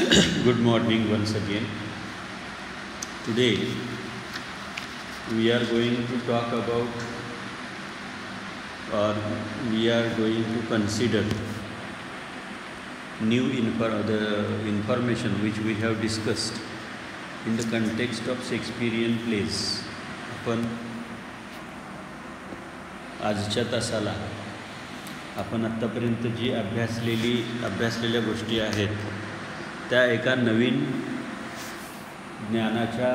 Good morning once again. Today we are going to talk about, or we are going to consider new information which we have discussed in the context of Shakespearean plays. आपण आजच्या तासाला आपण आत्तापर्यंत जी अभ्यासलेल्या गोष्टी आहेत त्या एका नवीन ज्ञानाच्या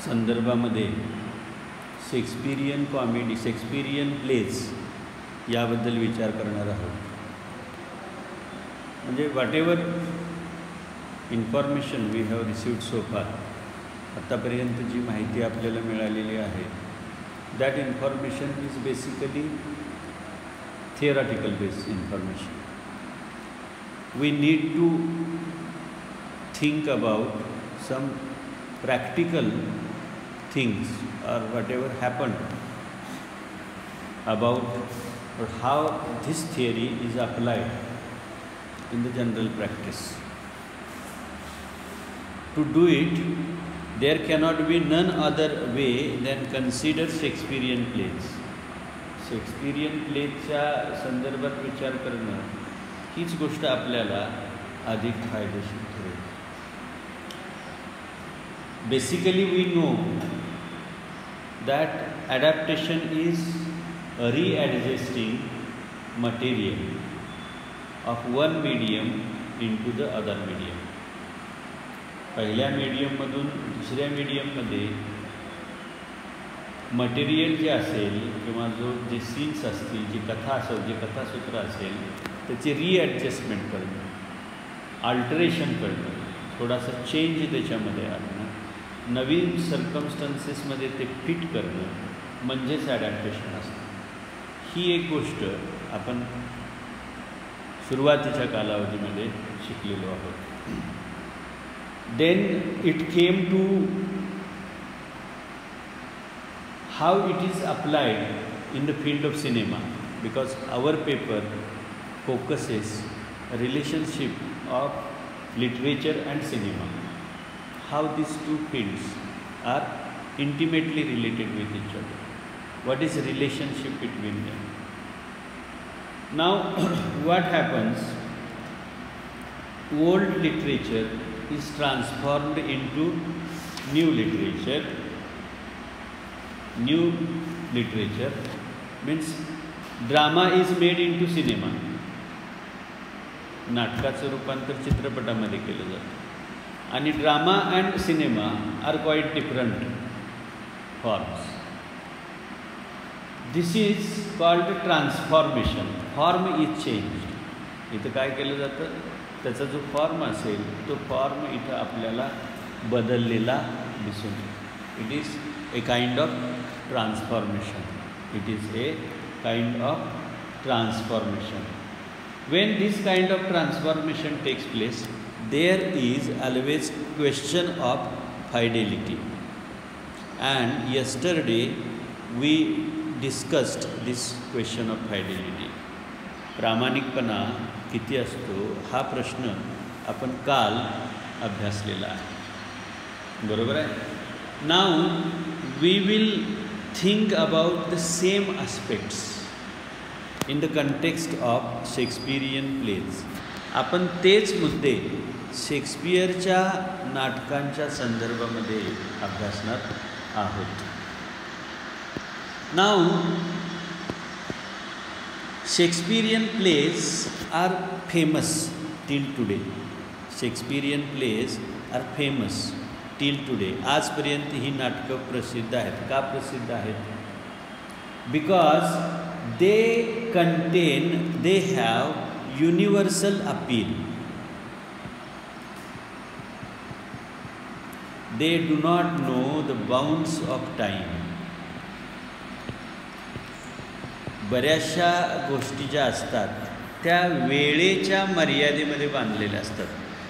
संदर्भामध्ये शेक्सपिरियन कॉमेडी, शेक्सपिरियन प्लेज याबद्दल विचार करणार आहोत. म्हणजे whatever information we have received so far, आत्तापर्यंत जी माहिती आपल्याला मिळालेली आहे, that information is basically theoretical based information. We need to think about some practical things or whatever happened about or how this theory is applied in the general practice. To do it, there cannot be none other way than consider Shakespearean plays. Shakespearean प्लेजच्या संदर्भात विचार करणं हीच गोष्ट आपल्याला अधिक फायदेशीर ठरेल. Basically we know that adaptation is readjusting material of one medium into the other medium. पहिल्या मीडियममधून दुसऱ्या मीडियममध्ये मटेरियल जे असेल किंवा जे सीन्स असतील, जी कथा असेल, जे कथासूत्र असेल त्याचे रिॲडजस्टमेंट करणं, अल्टरेशन करणं, थोडासा चेंज त्याच्यामध्ये आणणं, नवीन सर्कमस्टन्सेसमध्ये ते फिट करणं म्हणजेच ॲडॅप्टेशन असतं. ही एक गोष्ट आपण सुरुवातीच्या कालावधीमध्ये शिकलेलो आहोत. Then it came to how it is applied in the field of cinema, because our paper focuses a relationship of literature and cinema, how these two fields are intimately related with each other, what is the relationship between them. Now what happens, old literature is transformed into new literature. New literature means drama is made into cinema. नाटकाचं रूपांतर चित्रपटामध्ये केलं जातं आणि drama and cinema are quite different forms. This is called transformation. Form is changed. इथं काय केलं जातं, त्याचा जो फॉर्म असेल तो फॉर्म इथं आपल्याला बदललेला दिसून येतो. It is a kind of transformation. It is a kind of transformation. When this kind of transformation takes place, there is always question of fidelity. And yesterday we discussed this question of fidelity. प्रामाणिकपणा किती असतो हा प्रश्न आपण काल अभ्यासलेला आहे, बरोबर आहे. Now we will think about the same aspects in the context of Shakespearean plays. आपण तेच मुद्दे शेक्सपियरच्या नाटकांच्या संदर्भामध्ये अभ्यासणार आहोत. Now Shakespearean plays are famous till today. Shakespearean plays are famous till today. आजपर्यंत ही नाटकं प्रसिद्ध आहेत. का प्रसिद्ध आहेत? Because they have universal appeal. They do not know the bounds of time. बऱ्याचशा गोष्टी ज्या असतात त्या वेळेच्या मर्यादेमध्ये बांधलेल्या असतात.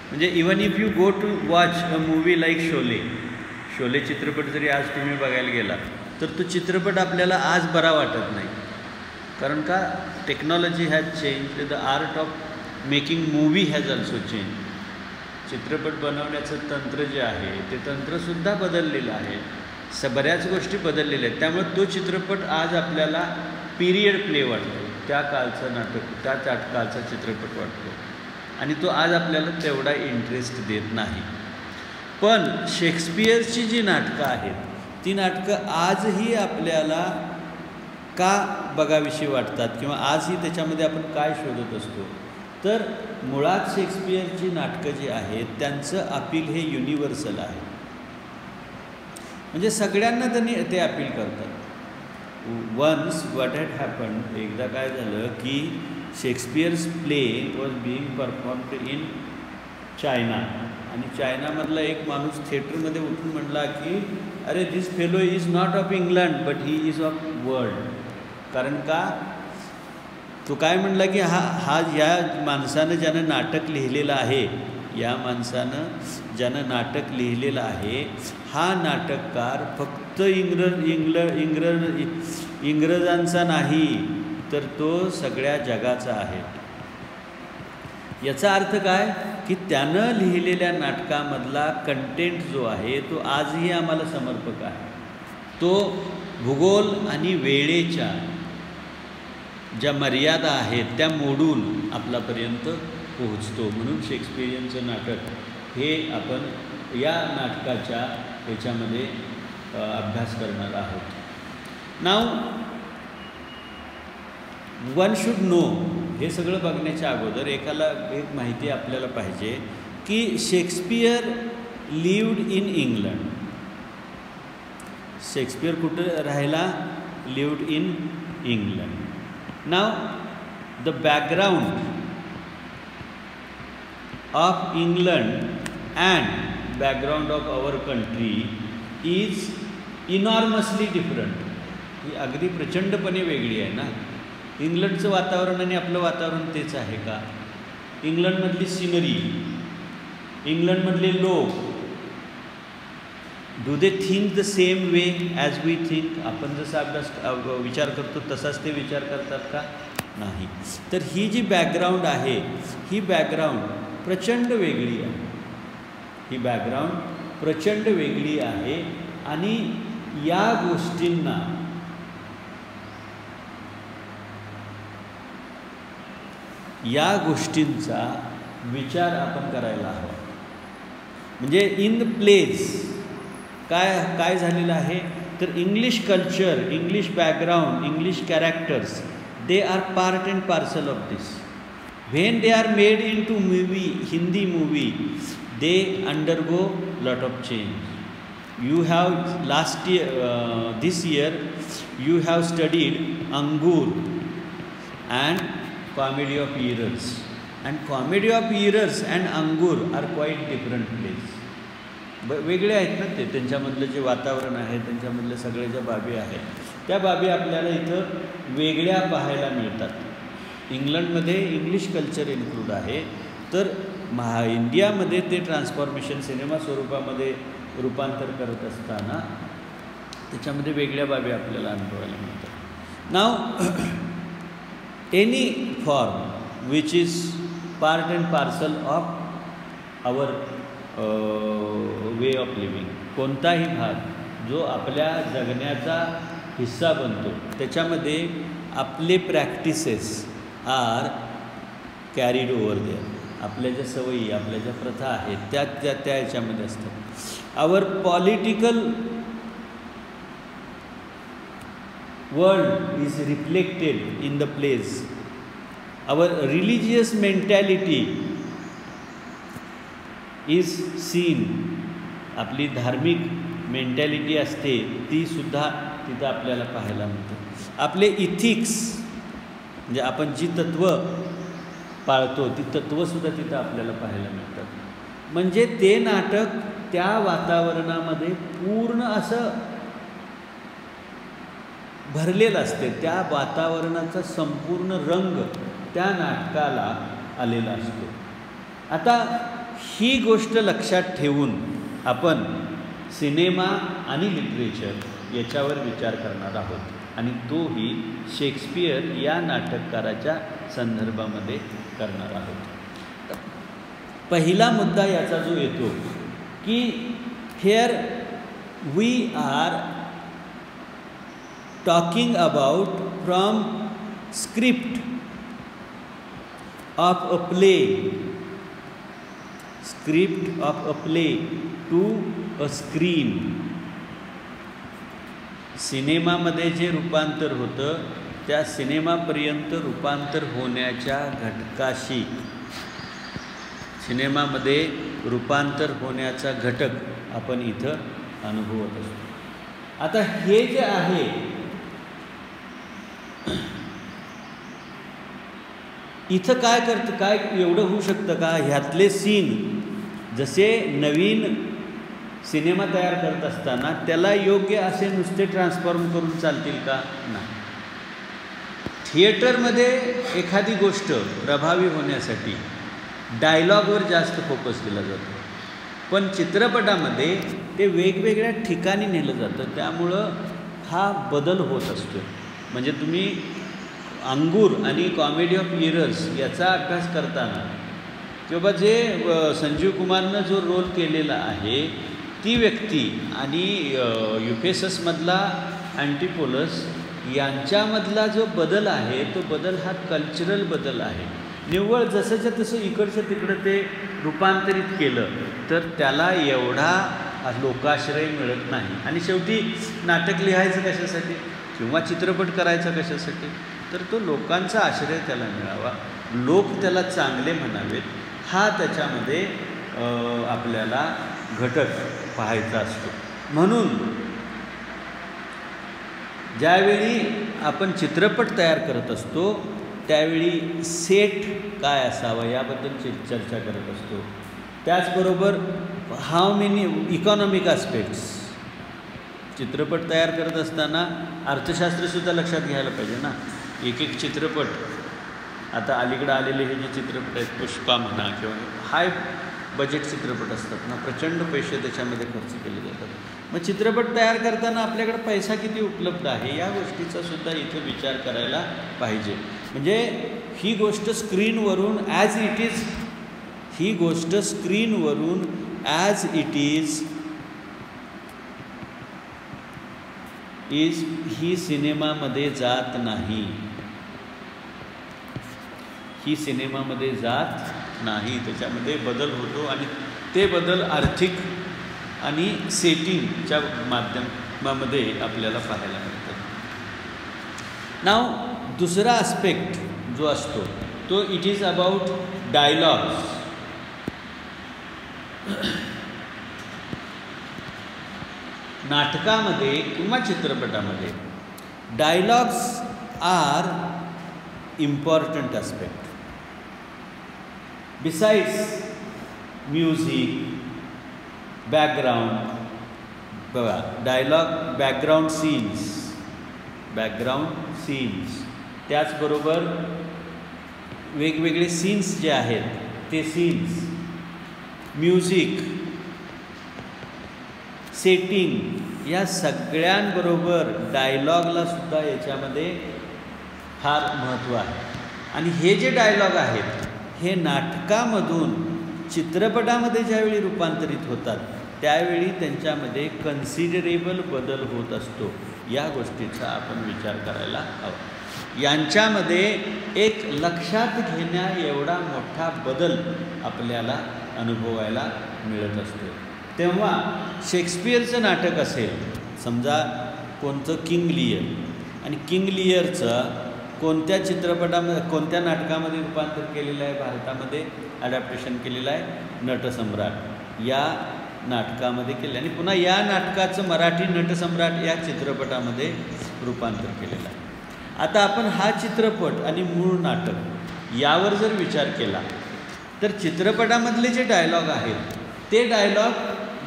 म्हणजे even if you go to watch a movie like Sholay चित्रपट जरी आज तुम्ही बघायला गेला तर तो चित्रपट आपल्याला आज बरा वाटत नाही, कारण का technology has changed, the art of making movie has also change. चित्रपट बनवण्याचं तंत्र जे आहे ते तंत्रसुद्धा बदललेलं आहे. बऱ्याच गोष्टी बदललेल्या आहेत. त्यामुळे तो चित्रपट आज आपल्याला पिरियड प्ले वाटतो, त्या काळचं नाटक, त्या काळचा चित्रपट वाटतो आणि तो आज आपल्याला तेवढा इंटरेस्ट देत नाही. पण शेक्सपियरची जी नाटकं आहेत ती नाटकं आजही आपल्याला का बघाविषयी वाटतात किंवा आजही त्याच्यामध्ये आपण काय शोधत असतो, तर मुळात शेक्सपियरची नाटकं जी आहेत त्यांचं अपील हे युनिव्हर्सल आहे. म्हणजे सगळ्यांना त्यांनी ते अपील करतात. वन्स व्हॉट हॅड हॅपन, एकदा काय झालं की Shakespeare's play was being performed in China आणि चायनामधला एक माणूस थिएटरमध्ये उठून म्हणला की अरे this fellow is not of England but he is of world. कारण का तो काय म्हणला की या माणसानं ज्यानं नाटक लिहिलेलं आहे, या माणसानं ज्यानं नाटक लिहिलेलं आहे हा नाटककार फक्त इंग्रजांचा नाही तर तो सगळ्या जगाचा आहे. याचा अर्थ काय की त्यानं लिहिलेल्या नाटकामधला कंटेंट जो आहे तो आजही आम्हाला समर्पक आहे. तो भूगोल आणि वेळेच्या ज्या मर्यादा आहेत त्या मोडून आपल्यापर्यंत पोहोचतो. म्हणून शेक्सपियरियनचं नाटक हे आपण या नाटकाच्या ह्याच्यामध्ये अभ्यास करणार आहोत. नाव वन शुड नो, हे सगळं बघण्याच्या अगोदर एकाला एक माहिती आपल्याला पाहिजे की Shakespeare lived in England. Shakespeare कुठं राहायला? Lived in England. Now the background of England and background of our country is enormously different. ही अगदी प्रचंडपणे वेगळी आहे ना. इंग्लंडचं वातावरण आणि आपलं वातावरण तेच आहे का? इंग्लंडमधली सिनरी, इंग्लंडमधले लोक, do they think the same way as we think? आपण जसा अभ्यास विचार करतो तसाच ते विचार करतात का? नाही. तर ही जी बॅकग्राऊंड आहे ही बॅकग्राऊंड प्रचंड वेगळी आहे. ही बॅकग्राऊंड प्रचंड वेगळी आहे आणि या गोष्टींना या गोष्टींचा विचार आपण करायला हवा. म्हणजे इन द प्लेज काय झालेलं आहे तर English culture, English background, English characters they are part and parcel of this. When they are made into movie, Hindi movie, they undergo lot of change. You have this year you have studied Angur and Comedy of Errors, and Comedy of Errors and Angur are quite different plays. वेगळे आहेत ना ते. त्यांच्यामधलं जे वातावरण आहे, त्यांच्यामधल्या सगळ्या ज्या बाबी आहेत त्या बाबी आपल्याला इथं वेगळ्या पाहायला मिळतात. इंग्लंडमध्ये इंग्लिश कल्चर इन्क्लूड आहे, तर इंडियामध्ये ते ट्रान्सफॉर्मेशन सिनेमा स्वरूपामध्ये रूपांतर करत असताना त्याच्यामध्ये वेगळ्या बाबी आपल्याला अनुभवायला मिळतात. Now any form which is part and parcel of our way of living, कोणताही भाग जो आपल्या जगण्याचा हिस्सा बनतो त्याच्यामध्ये आपले practices are carried over there. आपल्या ज्या सवयी, आपल्या ज्या प्रथा आहेत त्या याच्यामध्ये असतात. Our political world is reflected in the plays. Our religious mentality is seen. आपली धार्मिक मेंटॅलिटी असते ती सुद्धा तिथं आपल्याला पाहायला मिळते. आपले इथिक्स म्हणजे आपण जी तत्त्व पाळतो ती तत्त्वसुद्धा तिथं आपल्याला पाहायला मिळतात. म्हणजे ते नाटक त्या वातावरणामध्ये पूर्ण असं भरलेलं असते. त्या वातावरणाचा संपूर्ण रंग त्या नाटकाला आलेला असतो. आता ही गोष्ट लक्षात ठेवून आपण सिनेमा आणि लिटरेचर याच्यावर विचार करणार आहोत. आणि तोही शेक्सपियर या नाटककाराच्या संदर्भामध्ये करणार आहोत. पहिला मुद्दा याचा जो येतो की here we are talking about from script of a play, script of a play to a screen. सिनेमामध्ये जे रूपांतर होतं त्या सिनेमापर्यंत रूपांतर होण्याच्या घटकाशी, सिनेमामध्ये रूपांतर होण्याचा घटक आपण इथं अनुभवत असतो. आता हे जे आहे इथं काय एवढं होऊ शकतं का, ह्यातले सीन जसे नवीन सिनेमा तयार करत असताना त्याला योग्य असे नुसते ट्रान्सफॉर्म करून चालतील का? नाही. थिएटरमध्ये एखादी गोष्ट प्रभावी होण्यासाठी डायलॉगवर जास्त फोकस केला जातो, पण चित्रपटामध्ये ते वेगवेगळ्या ठिकाणी नेलं जातं, त्यामुळं हा बदल होत असतो. म्हणजे तुम्ही अंगूर आणि कॉमेडी ऑफ इरर्स याचा अभ्यास करताना किंवा जे संजीव कुमारनं जो रोल केलेला आहे ती व्यक्ती आणि युफेससमधला अँटिपोलस यांच्यामधला जो बदल आहे तो बदल हा कल्चरल बदल आहे. निव्वळ जसंच्या तसं इकडचं तिकडं ते रूपांतरित केलं तर त्याला एवढा लोकाश्रय मिळत नाही. आणि शेवटी नाटक लिहायचं कशासाठी किंवा चित्रपट करायचा कशासाठी, तर तो लोकांचा आश्रय त्याला मिळावा, लोक त्याला चांगले म्हणावेत, हा त्याच्यामध्ये आपल्याला घटक पाहायचा असतो. म्हणून ज्यावेळी आपण चित्रपट तयार करत असतो त्यावेळी सेट काय असावा याबद्दल चर्चा करत असतो. त्याचबरोबर हाऊ मेनी इकॉनॉमिक आस्पेक्ट्स, चित्रपट तयार करत असताना अर्थशास्त्रसुद्धा लक्षात घ्यायला पाहिजे ना. एक चित्रपट आता अलीकडे आलेले हे जे चित्रपट आहेत, पुष्पा म्हणा किंवा हाय बजेट चित्रपट असतात ना, प्रचंड पैसे त्याच्यामध्ये खर्च केले जातात. मग चित्रपट तयार करताना आपल्याकडे पैसा किती उपलब्ध आहे या गोष्टीचा सुद्धा इथं विचार करायला पाहिजे. म्हणजे ही गोष्ट स्क्रीनवरून ॲज इट इज, ही गोष्ट स्क्रीनवरून ॲज इट इज ही सिनेमामध्ये जात नाही, ही सिनेमामध्ये जात नाही. त्याच्यामध्ये बदल होतो आणि ते बदल आर्थिक आणि सेटिंगच्या माध्यमामध्ये आपल्याला पाहायला मिळतात. नाव दुसरा आस्पेक्ट जो असतो तो इट इज अबाउट डायलॉग्स. नाटकामध्ये किंवा चित्रपटामध्ये dialogues are important aspect. Besides music, background, बघा डायलॉग, बॅकग्राऊंड सीन्स, त्याचबरोबर वेगवेगळे सीन्स जे आहेत ते सीन्स, म्युझिक, सेटिंग, या सगळ्यांबरोबर डायलॉगला सुद्धा याच्यामध्ये फार महत्त्व आहे. आणि हे जे डायलॉग आहेत हे नाटकामधून चित्रपटामध्ये ज्यावेळी रूपांतरित होतात त्यावेळी त्यांच्यामध्ये कन्सिडरेबल बदल होत असतो. या गोष्टीचा आपण विचार करायला हवा. यांच्यामध्ये एक लक्षात घेण्या एवढा मोठा बदल आपल्याला अनुभवायला मिळत असतो. तेव्हा शेक्सपियरचं नाटक असेल, समजा कोणतं किंग लियर, आणि किंग लियरचं कोणत्या चित्रपटामध्ये कोणत्या नाटकामध्ये रूपांतर केलेलं आहे, भारतामध्ये ॲडॅप्टेशन केलेलं आहे, नटसम्राट या नाटकामध्ये केलं, आणि पुन्हा या नाटकाचं मराठी नटसम्राट या चित्रपटामध्ये रूपांतर केलेलं आहे. आता आपण हा चित्रपट आणि मूळ नाटक यावर जर विचार केला तर चित्रपटामधले जे डायलॉग आहेत ते डायलॉग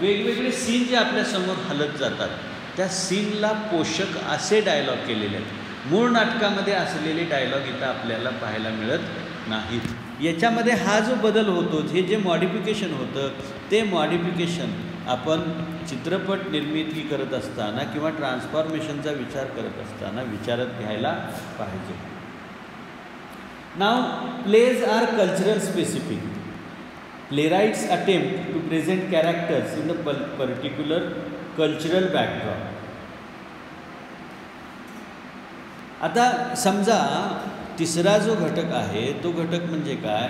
वेगवेगळे सीन जे आपल्यासमोर हलत जातात त्या सीनला पोषक असे डायलॉग केलेले आहेत. मूळ नाटकामध्ये असलेले डायलॉग इथं आपल्याला पाहायला मिळत नाहीत. याच्यामध्ये हा जो बदल होतो, हे जे मॉडिफिकेशन होतं ते मॉडिफिकेशन आपण चित्रपट निर्मिती करत असताना किंवा ट्रान्सफॉर्मेशनचा विचार करत असताना विचारात घ्यायला पाहिजे. Now plays are cultural specific. Playwrights attempt to present characters in the particular cultural background. आता समजा तिसरा जो घटक आहे तो घटक म्हणजे काय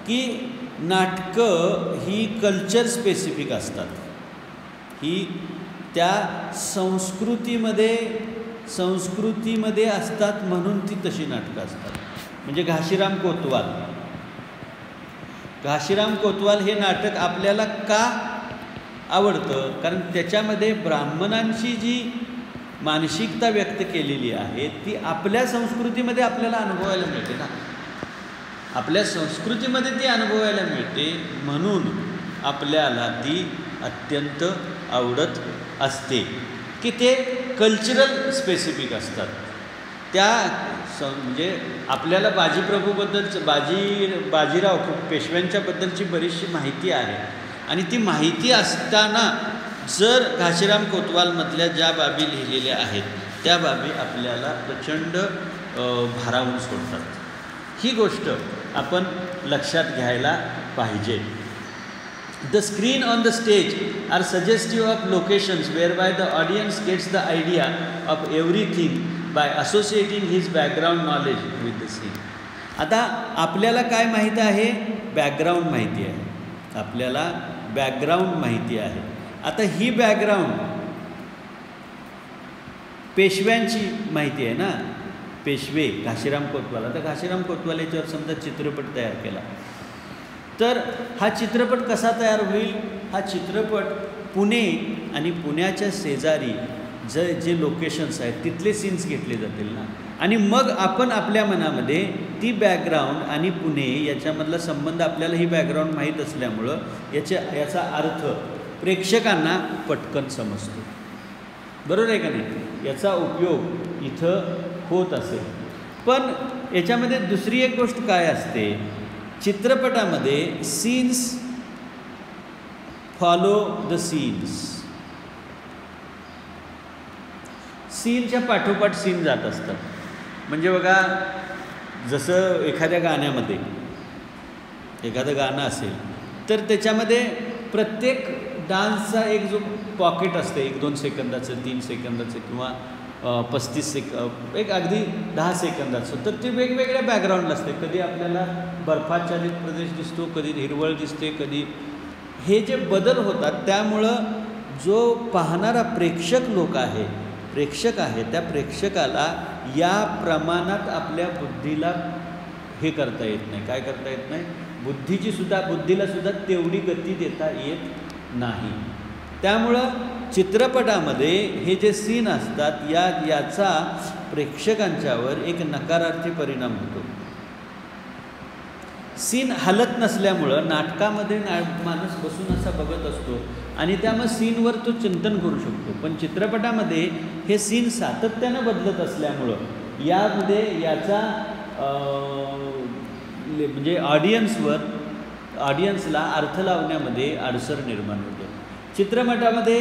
की नाटकं ही कल्चर स्पेसिफिक असतात. ही त्या संस्कृतीमध्ये असतात म्हणून ती तशी नाटकं असतात. म्हणजे घाशीराम कोतवाल हे नाटक आपल्याला का आवडतं? कारण त्याच्यामध्ये ब्राह्मणांची जी मानसिकता व्यक्त केलेली आहे ती आपल्या संस्कृतीमध्ये आपल्याला अनुभवायला मिळते ना. आपल्या संस्कृतीमध्ये ती अनुभवायला मिळते म्हणून आपल्याला ती अत्यंत आवडत असते की ते कल्चरल स्पेसिफिक असतात. त्या म्हणजे आपल्याला बाजीराव पेशव्यांच्याबद्दलची बरीचशी माहिती आहे आणि ती माहिती असताना जर घाशीराम कोतवालमधल्या ज्या बाबी लिहिलेल्या आहेत त्या बाबी आपल्याला प्रचंड भारावून सोडतात. ही गोष्ट आपण लक्षात घ्यायला पाहिजे. The screen on the stage are suggestive of locations whereby the audience gets the idea of everything by associating his background knowledge with the scene. आता आपल्याला काय माहीत आहे? बॅकग्राऊंड माहिती आहे. आपल्याला बॅकग्राऊंड माहिती आहे. आता ही बॅकग्राऊंड पेशव्यांची माहिती आहे ना. पेशवे घाशीराम कोतवाल. आता घाशीराम कोतवाल याच्यावर समजा चित्रपट तयार केला तर हा चित्रपट कसा तयार होईल? हा चित्रपट पुणे आणि पुण्याच्या शेजारी जे लोकेशन्स आहेत तिथले सीन्स घेतले जातील ना. आणि मग आपण आपल्या मनामध्ये ती बॅकग्राऊंड आणि पुणे याच्यामधला संबंध आपल्याला ही बॅकग्राऊंड माहीत असल्यामुळं याचा अर्थ प्रेक्षकांना पटकन समजतो. बरोबर आहे का नाही? याचा उपयोग इथं होत असेल. पण याच्यामध्ये दुसरी एक गोष्ट काय असते? चित्रपटामध्ये सीन्स फॉलो द सीन्स. सीनच्या पाठोपाठ सीन जात असतात. म्हणजे बघा जसं एखाद्या गाण्यामध्ये एखादं गाणं असेल तर त्याच्यामध्ये प्रत्येक डान्सचा एक जो पॉकेट असते 1-2 सेकंदाचं 3 सेकंदाचं किंवा 35 एक अगदी 10 सेकंदाचं तर ते वेगवेगळ्या बॅकग्राऊंडला असते. कधी आपल्याला बर्फाच्छादित प्रदेश दिसतो, कधी हिरवळ दिसते, कधी हे जे बदल होतात त्यामुळं जो पाहणारा प्रेक्षक आहे त्या प्रेक्षकाला या प्रमाणात आपल्या बुद्धीला हे करता येत नाही. काय करता येत नाही? बुद्धीला सुद्धा तेवढी गती देता येत नाही. त्यामुळं चित्रपटामध्ये हे जे सीन असतात याचा प्रेक्षकांच्यावर एक नकारार्थी परिणाम होतो. सीन हलत नसल्यामुळं नाटकामध्ये माणूस बसून असा बघत असतो आणि त्यामुळे सीनवर तो चिंतन करू शकतो. पण चित्रपटामध्ये हे सीन सातत्यानं बदलत असल्यामुळं यामध्ये याचा म्हणजे ऑडियन्सला अर्थ लावण्यामध्ये अडसर निर्माण होते. चित्रपटामध्ये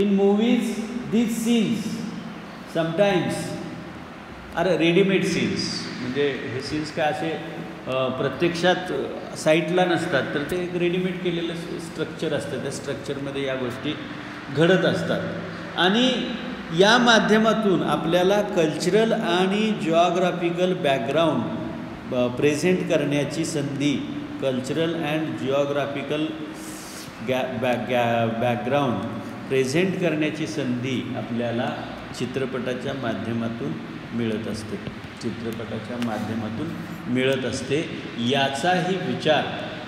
in movies these scenes sometimes are readymade scenes. म्हणजे हे सीन्स काय असे प्रत्यक्षात साईटला नसतात तर ते एक रेडीमेड केलेलं स्ट्रक्चर असतं. त्या स्ट्रक्चरमध्ये या गोष्टी घडत असतात आणि या माध्यमातून आपल्याला कल्चरल आणि जिओग्राफिकल बॅकग्राऊंड प्रेझेंट करण्याची संधी, cultural and geographical background present करण्याची संधी आपल्याला चित्रपटाच्या माध्यमातून मिळत असते. याचाही विचार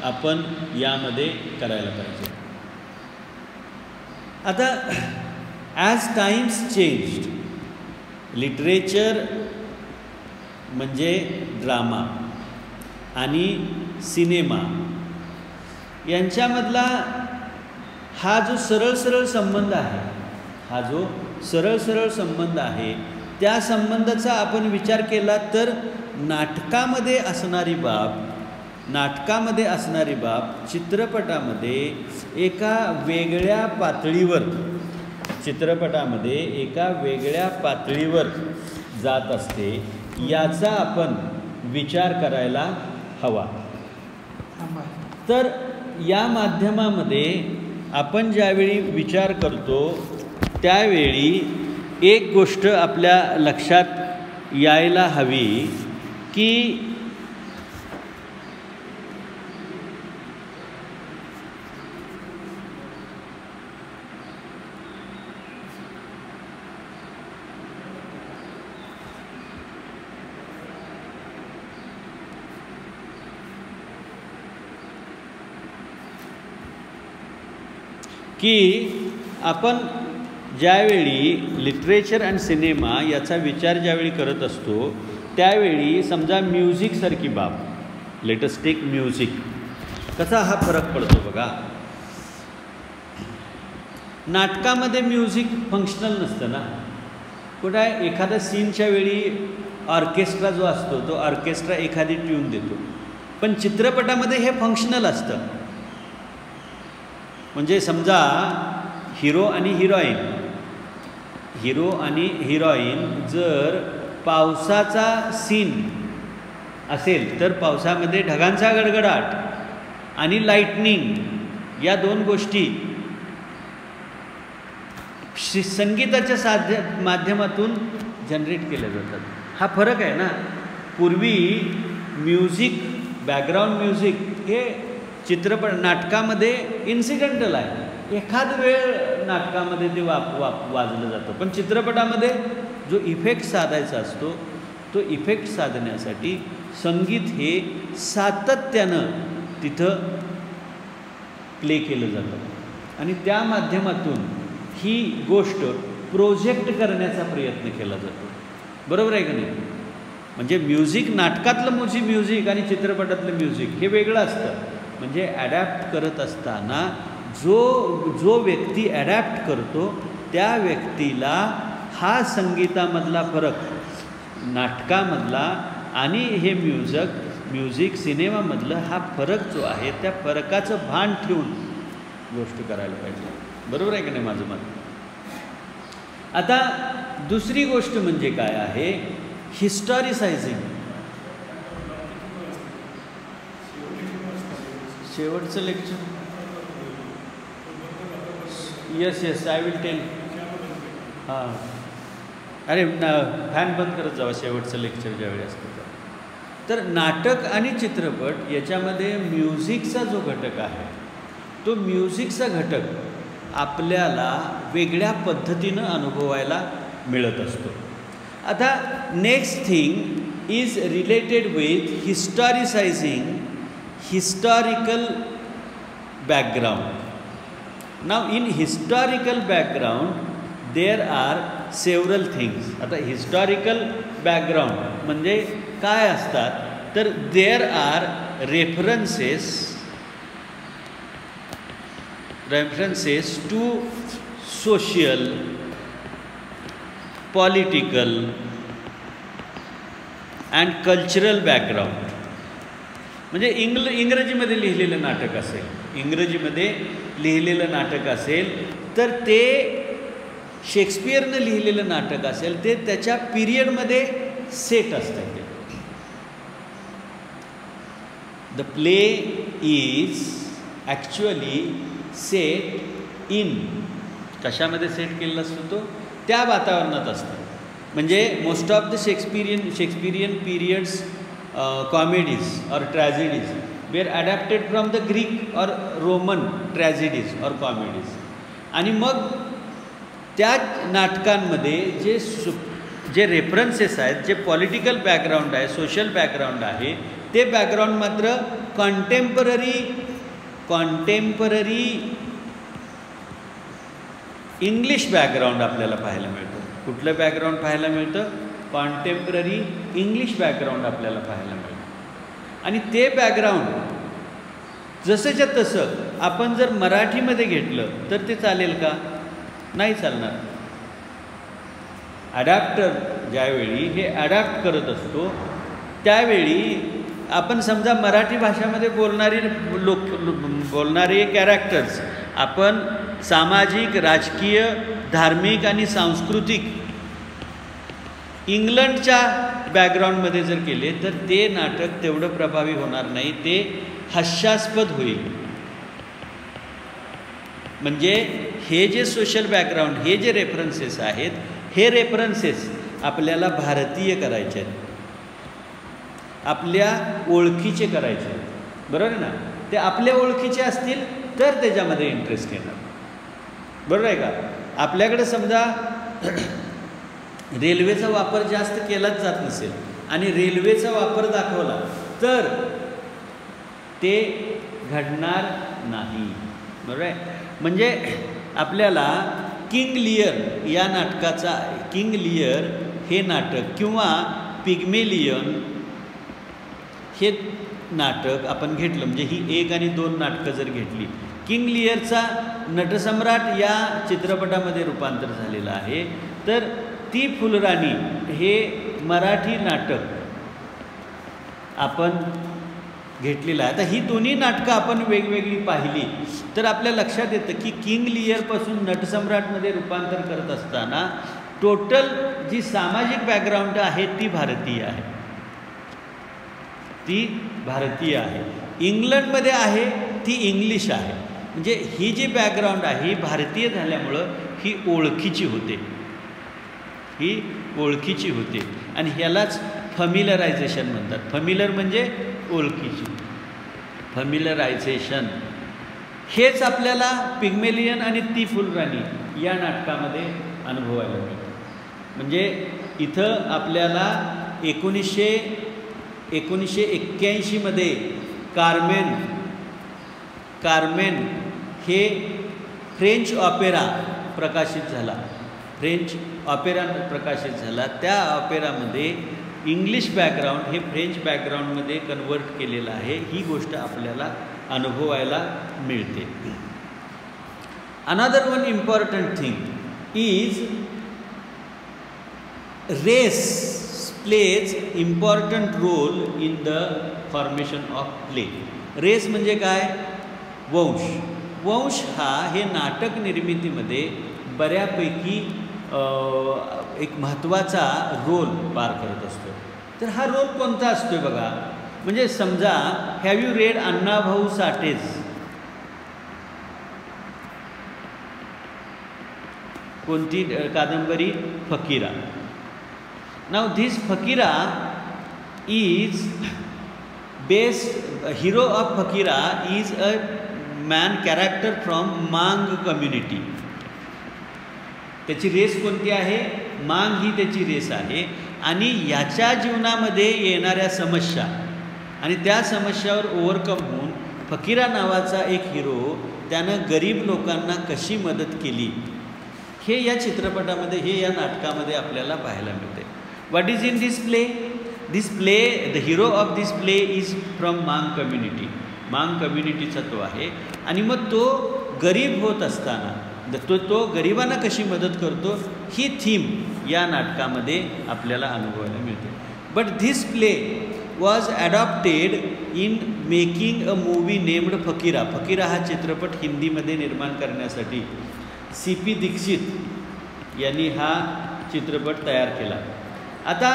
आपण यामध्ये करायला पाहिजे. आता ॲज टाइम्स चेंज्ड लिटरेचर म्हणजे ड्रामा आणि सिनेमा यांच्यामधला हा जो सरळ संबंध आहे त्या संबंधाचा आपण विचार केला तर नाटकामध्ये असणारी बाब नाटकामध्ये असणारी बाब चित्रपटामध्ये एका वेगळ्या पातळीवर जात असते, याचा आपण विचार करायला हवा. तर या माध्यमामध्ये आपण ज्यावेळी विचार करतो त्यावेळी एक गोष्ट आपल्या लक्षात यायला हवी की आपण ज्यावेळी लिटरेचर आणि सिनेमा याचा विचार ज्यावेळी करत असतो त्यावेळी समजा म्युझिकसारखी बाब, लेटेस्ट टेक म्युझिक, कसा हा फरक पडतो बघा. नाटकामध्ये म्युझिक फंक्शनल नसतं ना. कुठं आहे, एखाद्या सीनच्या वेळी ऑर्केस्ट्रा जो असतो तो ऑर्केस्ट्रा एखादी ट्यून देतो, पण चित्रपटामध्ये हे फंक्शनल असतं. म्हणजे समजा हिरो आणि हिरोईन जर पावसाचा सीन असेल तर पावसामध्ये ढगांचा गडगडाट आणि लाईटनिंग या दोन गोष्टी संगीताच्या माध्यमातून जनरेट केल्या जातात. हा फरक आहे ना. पूर्वी म्युझिक, बॅकग्राऊंड म्युझिक हे नाटकामध्ये इन्सिडेंटल आहे, एखाद वेळ नाटकामध्ये ते वाजलं जातं, पण चित्रपटामध्ये जो इफेक्ट साधायचा असतो तो इफेक्ट साधण्यासाठी संगीत हे सातत्यानं तिथं प्ले केलं जातं आणि त्या माध्यमातून ही गोष्ट प्रोजेक्ट करण्याचा प्रयत्न केला जातो. बरोबर आहे का नाही? म्हणजे म्युझिक, नाटकातलं म्युझिक आणि चित्रपटातलं म्युझिक हे वेगळं असतं. म्हणजे ॲडॅप्ट करत असताना जो व्यक्ती ॲडॅप्ट करतो त्या व्यक्तीला हा संगीतामधला फरक नाटकामधला आणि हे म्युझिक सिनेमामधलं हा फरक जो आहे त्या फरकाचं भान ठेवून गोष्ट करायला पाहिजे. बरोबर आहे की नाही माझं मत? आता दुसरी गोष्ट म्हणजे काय आहे, हिस्टॉरिसायझिंग. शेवटचं lecture, yes I will tell. हां, अरे फॅन बंद करत जावा शेवटचं लेक्चर ज्यावेळी असतं तर नाटक आणि चित्रपट याच्यामध्ये म्युझिकचा जो घटक आहे तो म्युझिकचा घटक आपल्याला वेगळ्या पद्धतीनं अनुभवायला मिळत असतो. आता next thing is related with historicizing historical background. Now in historical background there are several things. आता historical background म्हणजे काय असतात तर there are references to social, political and cultural background. म्हणजे इंग्रजीमध्ये लिहिलेलं नाटक असेल तर ते शेक्सपियरनं लिहिलेलं नाटक असेल ते त्याच्या पिरियडमध्ये सेट असतं. The play is actually set in, कशामध्ये सेट केलेला असतो तो त्या वातावरणात असतं. म्हणजे most of the Shakespearean periods comedies or tragedies were adapted from the Greek or Roman tragedies or comedies. आणि मग त्या नाटकांमध्ये जे रेफरन्सेस आहेत, जे पॉलिटिकल बॅकग्राऊंड आहे, सोशल बॅकग्राऊंड आहे, ते बॅकग्राऊंड मात्र कॉन्टेम्पररी इंग्लिश बॅकग्राऊंड आपल्याला पाहायला मिळतं. कुठलं बॅकग्राऊंड पाहायला मिळतं? कॉन्टेम्पररी इंग्लिश बॅकग्राऊंड आपल्याला पाहायला मिळतं. आणि ते बॅकग्राऊंड जसंच्या तसं आपण जर मराठीमध्ये घेतलं तर ते चालेल का? नाही चालणार. ॲडॅप्टर ज्यावेळी हे ॲडॅप्ट करत असतो त्यावेळी आपण समजा मराठी भाषामध्ये बोलणारे कॅरेक्टर्स आपण सामाजिक, राजकीय, धार्मिक आणि सांस्कृतिक इंग्लंडच्या बॅकग्राऊंडमध्ये जर केले तर ते नाटक तेवढं प्रभावी होणार नाही, ते हास्यास्पद होईल. म्हणजे हे जे सोशल बॅकग्राऊंड, हे जे रेफरन्सेस आहेत, हे रेफरन्सेस आपल्याला भारतीय करायचे आहेत, आपल्या ओळखीचे करायचे आहेत. बरोबर आहे ना? ते आपल्या ओळखीचे असतील तर त्याच्यामध्ये इंटरेस्ट येणार. बरोबर आहे का? आपल्याकडे समजा रेल्वेचा वापर जास्त केलाच जात नसेल आणि रेल्वेचा वापर दाखवला तर ते घडणार नाही. बरोबर आहे? म्हणजे आपल्याला किंग लियर या नाटकाचा, किंग लियर हे नाटक किंवा पिग्मेलियन हे नाटक आपण घेतलं, म्हणजे ही 1 आणि 2 नाटकं जर घेतली, किंग लियरचा नटसम्राट या चित्रपटामध्ये रूपांतर झालेलं आहे. तर ती फुलराणी हे मराठी नाटक आपण घेतलेलं आहे. आता ही दोन्ही नाटकं आपण वेगवेगळी पाहिली तर आपल्या लक्षात येतं की किंग लियरपासून नटसम्राटमध्ये रूपांतर करत असताना टोटल जी सामाजिक बॅकग्राऊंड आहे ती भारतीय आहे, ती भारतीय आहे. इंग्लंडमध्ये आहे ती इंग्लिश आहे. म्हणजे ही जी बॅकग्राऊंड आहे ही भारतीय झाल्यामुळं ही ओळखीची होते, ही ओळखीची होते. आणि ह्यालाच फॅमिलरायझेशन म्हणतात. फॅमिलर म्हणजे ओळखीची, फॅमिलरायझेशन. हेच आपल्याला पिग्मेलियन आणि ती फुलराणी या नाटकामध्ये अनुभवायला मिळतं. म्हणजे इथं आपल्याला 1981 मध्ये कार्मेन हे फ्रेंच ऑपेरा प्रकाशित झाला, फ्रेंच ऑपेरा प्रकाशित झाला. त्या ऑपेरामध्ये इंग्लिश बॅकग्राऊंड हे फ्रेंच बॅकग्राऊंडमध्ये कन्वर्ट केलेलं आहे. ही गोष्ट आपल्याला अनुभवायला मिळते. Another one important thing is race plays important role in the formation of play. Race म्हणजे काय? वंश. वंश हा हे नाटक निर्मितीमध्ये बऱ्यापैकी एक महत्त्वाचा रोल पार करत असतो. तर हा रोल कोणता असतो बघा. म्हणजे समजा have you read Annabhau Sathe's? कोणती कादंबरी? Fakira. Now this Fakira is based, hero of Fakira is a man character from Mang community. त्याची रेस कोणती आहे? मांग ही त्याची रेस आहे. आणि याच्या जीवनामध्ये येणाऱ्या समस्या आणि त्या समस्यावर ओव्हरकम होऊन फकीरा नावाचा एक हिरो त्यानं गरीब लोकांना कशी मदत केली हे या चित्रपटामध्ये, हे या नाटकामध्ये आपल्याला पाहायला मिळते. What is in this play? This play, the hero of this play is from Mang community. मांग कम्युनिटीचा तो आहे. आणि मग तो गरीब होत असताना तो गरिबांना कशी मदत करतो ही थीम या नाटकामध्ये आपल्याला अनुभवायला मिळते. But this play was adopted in making a movie named Fakira. Fakira हा चित्रपट हिंदीमध्ये निर्माण करण्यासाठी CP दीक्षित यांनी हा चित्रपट तयार केला. आता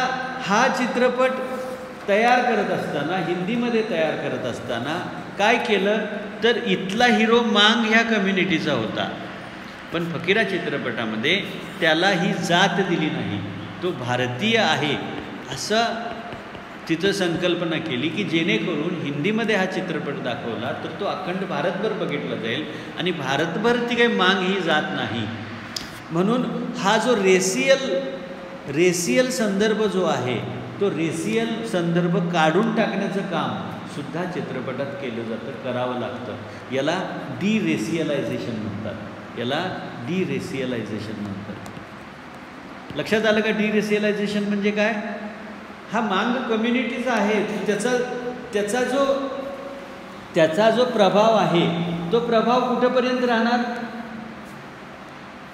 हा चित्रपट तयार करत असताना, हिंदीमध्ये तयार करत असताना काय केलं तर इथला हिरो मांग ह्या कम्युनिटीचा होता, पण फकीरा चित्रपटामध्ये त्याला ही जात दिली नाही, तो भारतीय आहे असं तिथं संकल्पना केली की जेणेकरून हिंदीमध्ये हा चित्रपट दाखवला तर तो अखंड भारतभर बघितला जाईल आणि भारतभर ती काही मांग ही जात नाही. म्हणून हा जो रेसियल संदर्भ जो आहे तो रेसियल संदर्भ काढून टाकण्याचं काम सुद्धा चित्रपटात केलं जातं, करावं लागतं. याला डिरेसियलायझेशन म्हणतात, याला डिरेसियलायझेशन म्हणतात. लक्षात आलं का? डिरेसियलायझेशन म्हणजे काय? हा मांग कम्युनिटीचा आहे, त्याचा जो प्रभाव आहे तो प्रभाव कुठेपर्यंत राहणार?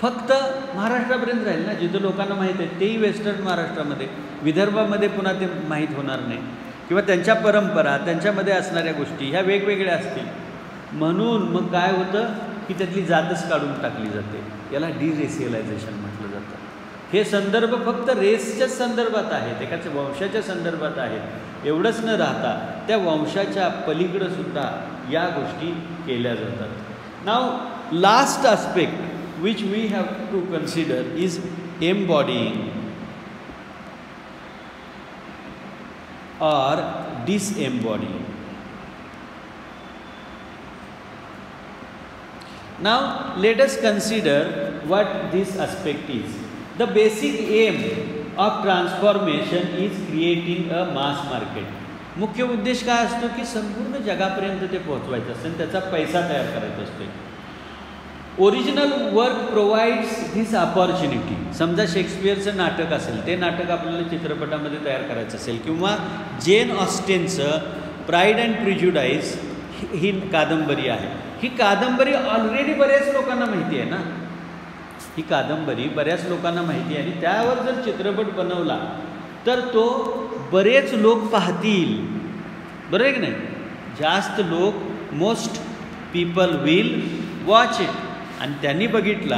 फक्त महाराष्ट्रापर्यंत राहील ना, जिथं लोकांना माहीत आहे, तेही वेस्टर्न महाराष्ट्रामध्ये, विदर्भामध्ये पुन्हा ते माहीत होणार नाही. किंवा त्यांच्या परंपरा, त्यांच्यामध्ये असणाऱ्या गोष्टी ह्या वेगवेगळ्या असतील. म्हणून मग काय होतं की त्यातली जातच काढून टाकली जाते. याला डिरेसियलायझेशन म्हटलं जातं. हे संदर्भ फक्त रेसच्याच संदर्भात आहेत, एकाच्या वंशाच्या संदर्भात आहेत. एवढंच न राहता त्या वंशाच्या पलीकडं सुद्धा या गोष्टी केल्या जातात. Now last aspect which we have to consider is embodying or disembodying. Now let us consider what this aspect is. The basic aim of transformation is creating a mass market. मुख्य उद्देश काय असतो की संपूर्ण जगापर्यंत ते पोहोचवायचं असतं आणि त्याचा पैसा तयार करायचा असतो. Original work provides this opportunity. समजा शेक्सपियरचं नाटक असेल, ते नाटक आपल्याला चित्रपटामध्ये तयार करायचं असेल, किंवा जेन ऑस्टेनचं प्राईड अँड प्रिज्युडाइज ही कादंबरी आहे. ही कादंबरी ऑलरेडी बऱ्याच लोकांना माहिती आहे ना. ही कादंबरी बऱ्याच लोकांना माहिती आहे आणि त्यावर जर चित्रपट बनवला तर तो बरेच लोक पाहतील, बरोबर आहे की नाही. जास्त लोक, most people will watch it. आणि त्यांनी बघितला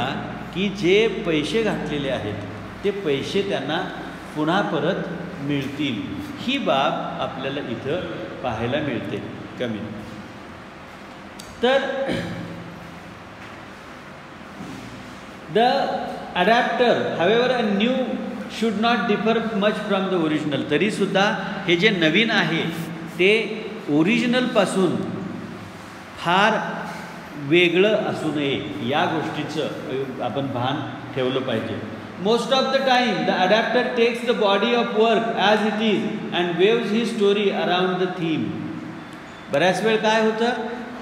की जे पैसे घातलेले आहेत ते पैसे त्यांना पुन्हा परत मिळतील. ही बाब आपल्याला इथं पाहायला मिळते कमी. तर the adapter however a new should not differ much from the original. तरीसुद्धा हे जे नवीन आहे ते ओरिजिनलपासून फार वेगळं असू नये, या गोष्टीचं आपण भान ठेवलं पाहिजे. Most of the time the adapter takes the body of work as it is and weaves he story around the theme. बऱ्याच वेळ काय होतं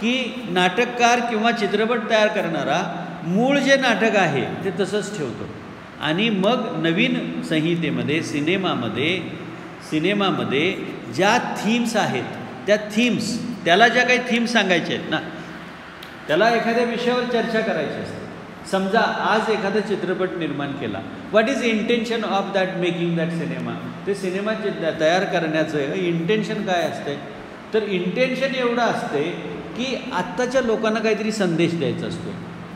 की नाटककार किंवा चित्रपट तयार करणारा मूळ जे नाटक आहे ते तसंच ठेवतो आणि मग नवीन संहितेमध्ये सिनेमामध्ये ज्या थीम्स आहेत त्या थीम्स, त्याला ज्या काही थीम्स सांगायच्या आहेत ना, त्याला एखाद्या विषयावर चर्चा करायची असते. समजा आज एखादा चित्रपट निर्माण केला, what is intention of that making that cinema. ते सिनेमा तयार करण्याचं इंटेन्शन काय असते, तर इंटेन्शन एवढं असते की आत्ताच्या लोकांना काहीतरी संदेश द्यायचा असतो,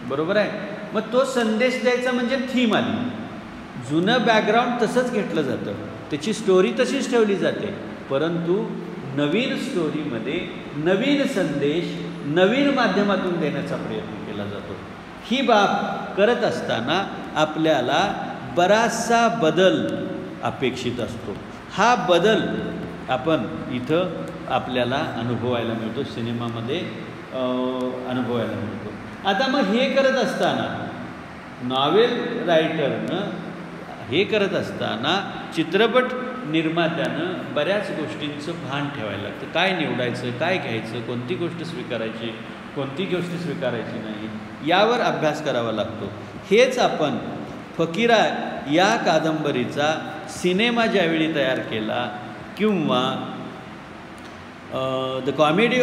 बरोबर आहे. मग तो संदेश द्यायचा म्हणजे थीम आली. जुनं बॅकग्राऊंड तसंच घेतलं जातं, त्याची स्टोरी तशीच ठेवली जाते, परंतु नवीन स्टोरीमध्ये नवीन संदेश नवीन माध्यमातून देण्याचा प्रयत्न केला जातो. ही बाब करत असताना आपल्याला बराचसा बदल अपेक्षित असतो. हा बदल आपण इथं आपल्याला अनुभवायला मिळतो, सिनेमामध्ये अनुभवायला मिळतो. आता मग हे करत असताना नॉवेल रायटरनं हे करत असताना चित्रपट निर्मात्यानं बऱ्याच गोष्टींचं भान ठेवायला लागतं. काय निवडायचं, काय घ्यायचं, कोणती गोष्ट स्वीकारायची, कोणती गोष्ट स्वीकारायची नाही, यावर अभ्यास करावा लागतो. हेच आपण फकीरा या कादंबरीचा सिनेमा ज्यावेळी तयार केला किंवा द कॉमेडी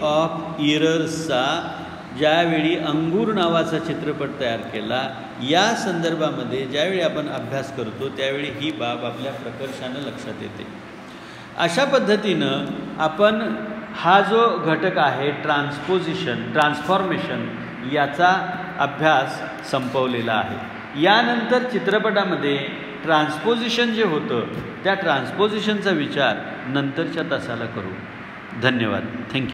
ऑफ इरर्सचा ज्यावेळी अंगूर नावाचा चित्रपट तयार केला, या संदर्भामध्ये ज्यावेळी आपण अभ्यास करतो त्यावेळी ही बाब आपल्या प्रकर्षानं लक्षात येते. अशा पद्धतीनं आपण हा जो घटक आहे ट्रान्सफॉर्मेशन याचा अभ्यास संपवलेला आहे. यानंतर चित्रपटामध्ये ट्रान्सपोजिशन जे होतं त्या ट्रान्सपोजिशनचा विचार नंतरच्या तासाला करू. धन्यवाद. थँक्यू.